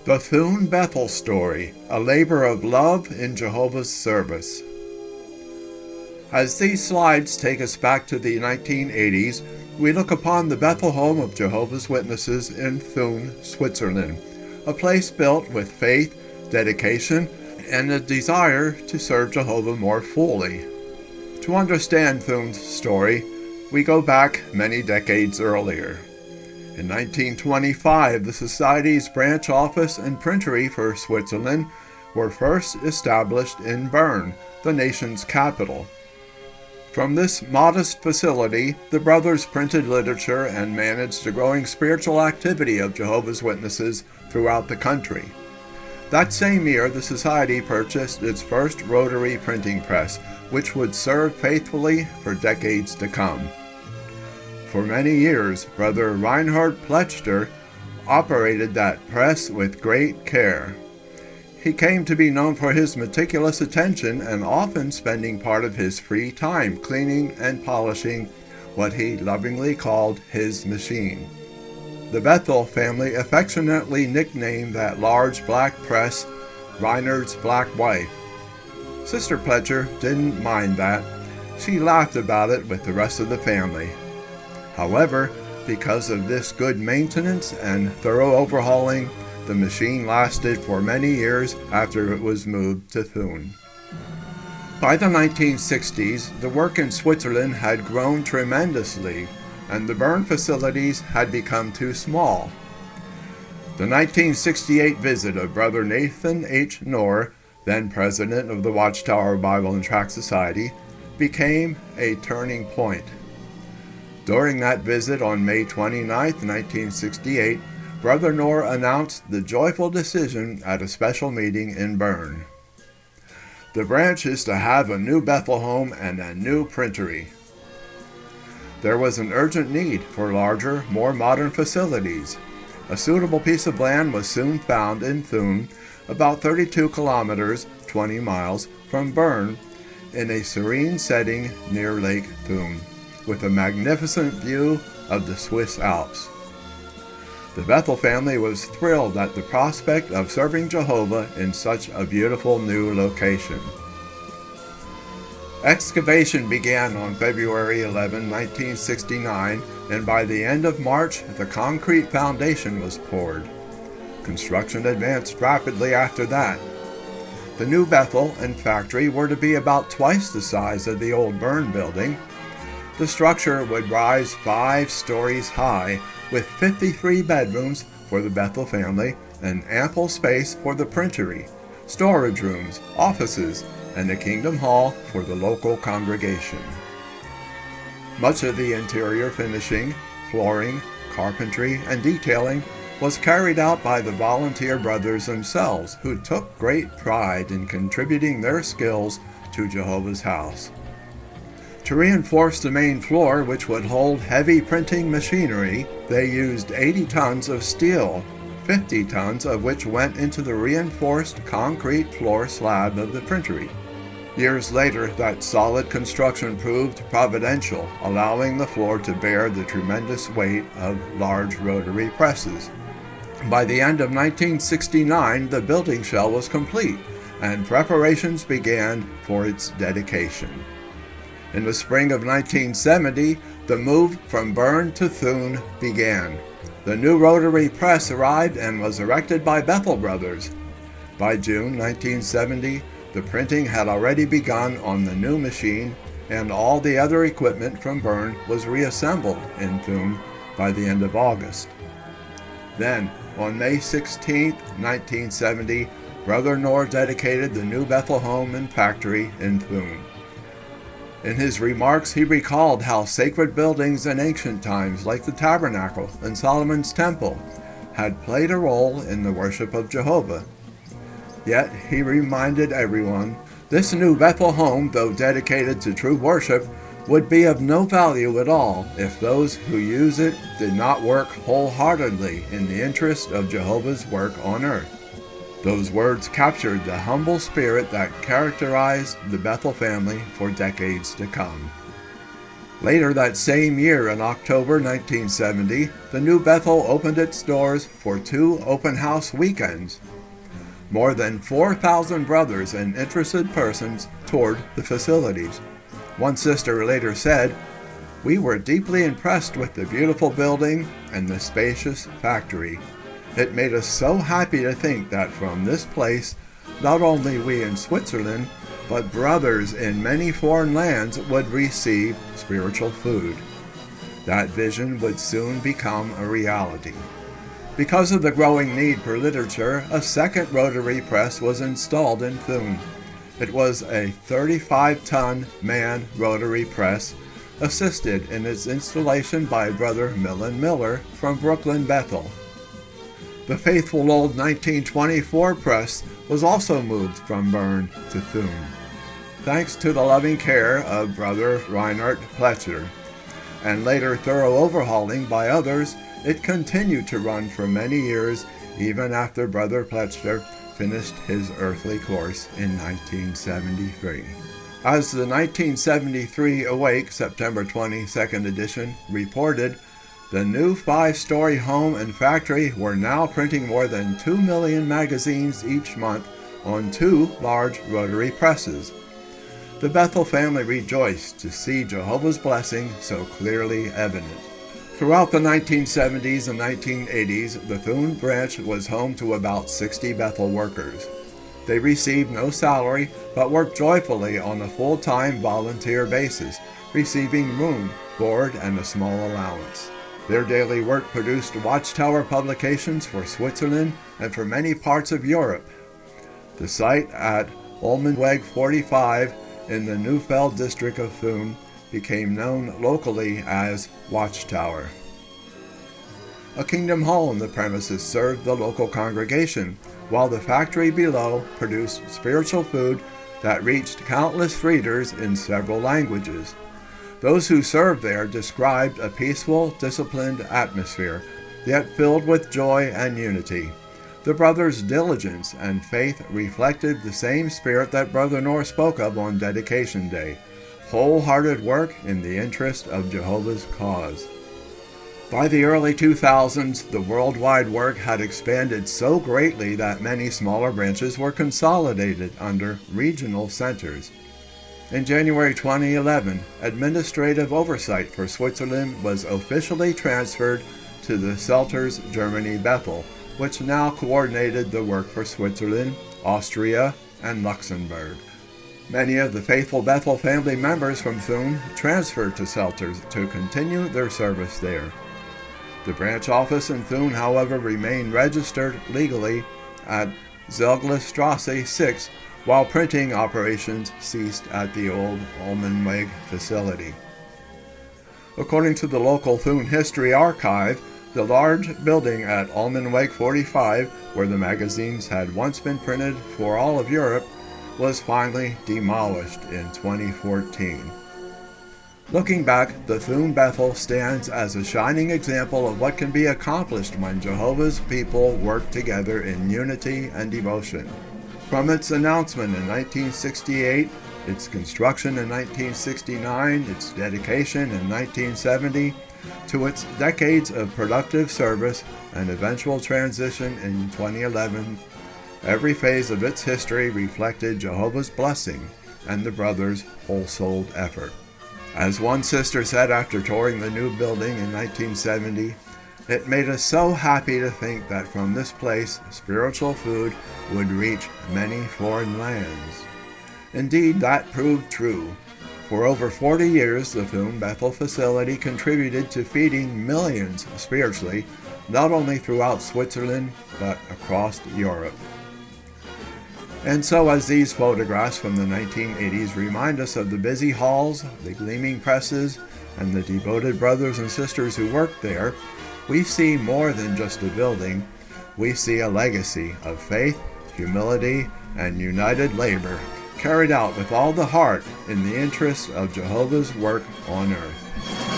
The Thun Bethel Story, a labor of love in Jehovah's service. As these slides take us back to the 1980s, we look upon the Bethel home of Jehovah's Witnesses in Thun, Switzerland, a place built with faith, dedication, and a desire to serve Jehovah more fully. To understand Thun's story, we go back many decades earlier. In 1925, the Society's branch office and printery for Switzerland were first established in Bern, the nation's capital. From this modest facility, the brothers printed literature and managed the growing spiritual activity of Jehovah's Witnesses throughout the country. That same year, the Society purchased its first rotary printing press, which would serve faithfully for decades to come. For many years, Brother Reinhard Plechter operated that press with great care. He came to be known for his meticulous attention and often spending part of his free time cleaning and polishing what he lovingly called his machine. The Bethel family affectionately nicknamed that large black press Reinhard's Black Wife. Sister Plechter didn't mind that. She laughed about it with the rest of the family. However, because of this good maintenance and thorough overhauling, the machine lasted for many years after it was moved to Thun. By the 1960s, the work in Switzerland had grown tremendously, and the Bern facilities had become too small. The 1968 visit of Brother Nathan H. Knorr, then president of the Watchtower Bible and Tract Society, became a turning point. During that visit on May 29, 1968, Brother Knorr announced the joyful decision at a special meeting in Bern. The branch is to have a new Bethel home and a new printery. There was an urgent need for larger, more modern facilities. A suitable piece of land was soon found in Thun, about 32 kilometers, 20 miles, from Bern, in a serene setting near Lake Thun, with a magnificent view of the Swiss Alps. The Bethel family was thrilled at the prospect of serving Jehovah in such a beautiful new location. Excavation began on February 11, 1969, and by the end of March, the concrete foundation was poured. Construction advanced rapidly after that. The new Bethel and factory were to be about twice the size of the old Bern building. The structure would rise 5 stories high, with 53 bedrooms for the Bethel family and ample space for the printery, storage rooms, offices, and a kingdom hall for the local congregation. Much of the interior finishing, flooring, carpentry, and detailing was carried out by the volunteer brothers themselves, who took great pride in contributing their skills to Jehovah's house. To reinforce the main floor, which would hold heavy printing machinery, they used 80 tons of steel, 50 tons of which went into the reinforced concrete floor slab of the printery. Years later, that solid construction proved providential, allowing the floor to bear the tremendous weight of large rotary presses. By the end of 1969, the building shell was complete, and preparations began for its dedication. In the spring of 1970, the move from Bern to Thun began. The new rotary press arrived and was erected by Bethel brothers. By June 1970, the printing had already begun on the new machine, and all the other equipment from Bern was reassembled in Thun by the end of August. Then, on May 16, 1970, Brother Knorr dedicated the new Bethel home and factory in Thun. In his remarks, he recalled how sacred buildings in ancient times, like the Tabernacle and Solomon's Temple, had played a role in the worship of Jehovah. Yet, he reminded everyone, this new Bethel home, though dedicated to true worship, would be of no value at all if those who use it did not work wholeheartedly in the interest of Jehovah's work on earth. Those words captured the humble spirit that characterized the Bethel family for decades to come. Later that same year, in October 1970, the new Bethel opened its doors for 2 open house weekends. More than 4,000 brothers and interested persons toured the facilities. One sister later said, "We were deeply impressed with the beautiful building and the spacious factory. It made us so happy to think that from this place, not only we in Switzerland, but brothers in many foreign lands would receive spiritual food." That vision would soon become a reality. Because of the growing need for literature, a second rotary press was installed in Thun. It was a 35-ton man rotary press, assisted in its installation by Brother Millen Miller from Brooklyn, Bethel. The faithful old 1924 press was also moved from Bern to Thun, thanks to the loving care of Brother Reinhard Pletcher, and later thorough overhauling by others. It continued to run for many years, even after Brother Pletcher finished his earthly course in 1973. As the 1973 Awake September 22nd edition reported, the new 5-story home and factory were now printing more than 2 million magazines each month on 2 large rotary presses. The Bethel family rejoiced to see Jehovah's blessing so clearly evident. Throughout the 1970s and 1980s, the Thun branch was home to about 60 Bethel workers. They received no salary, but worked joyfully on a full-time volunteer basis, receiving room, board, and a small allowance. Their daily work produced Watchtower publications for Switzerland and for many parts of Europe. The site at Olmenweg 45 in the Neufeld district of Thun became known locally as Watchtower. A kingdom hall on the premises served the local congregation, while the factory below produced spiritual food that reached countless readers in several languages. Those who served there described a peaceful, disciplined atmosphere, yet filled with joy and unity. The brothers' diligence and faith reflected the same spirit that Brother Knorr spoke of on Dedication Day: wholehearted work in the interest of Jehovah's cause. By the early 2000s, the worldwide work had expanded so greatly that many smaller branches were consolidated under regional centers. In January 2011, administrative oversight for Switzerland was officially transferred to the Selters Germany Bethel, which now coordinated the work for Switzerland, Austria, and Luxembourg. Many of the faithful Bethel family members from Thun transferred to Selters to continue their service there. The branch office in Thun, however, remained registered legally at Zelglerstrasse 6, while printing operations ceased at the old Olmenweg facility. According to the local Thun History Archive, the large building at Olmenweg 45, where the magazines had once been printed for all of Europe, was finally demolished in 2014. Looking back, the Thun Bethel stands as a shining example of what can be accomplished when Jehovah's people work together in unity and devotion. From its announcement in 1968, its construction in 1969, its dedication in 1970, to its decades of productive service and eventual transition in 2011, every phase of its history reflected Jehovah's blessing and the brothers' whole-souled effort. As one sister said after touring the new building in 1970, "It made us so happy to think that from this place spiritual food would reach many foreign lands." Indeed, that proved true. For over 40 years, the Thun Bethel facility contributed to feeding millions spiritually, not only throughout Switzerland, but across Europe. And so as these photographs from the 1980s remind us of the busy halls, the gleaming presses, and the devoted brothers and sisters who worked there, we see more than just a building. We see a legacy of faith, humility, and united labor, carried out with all the heart in the interest of Jehovah's work on earth.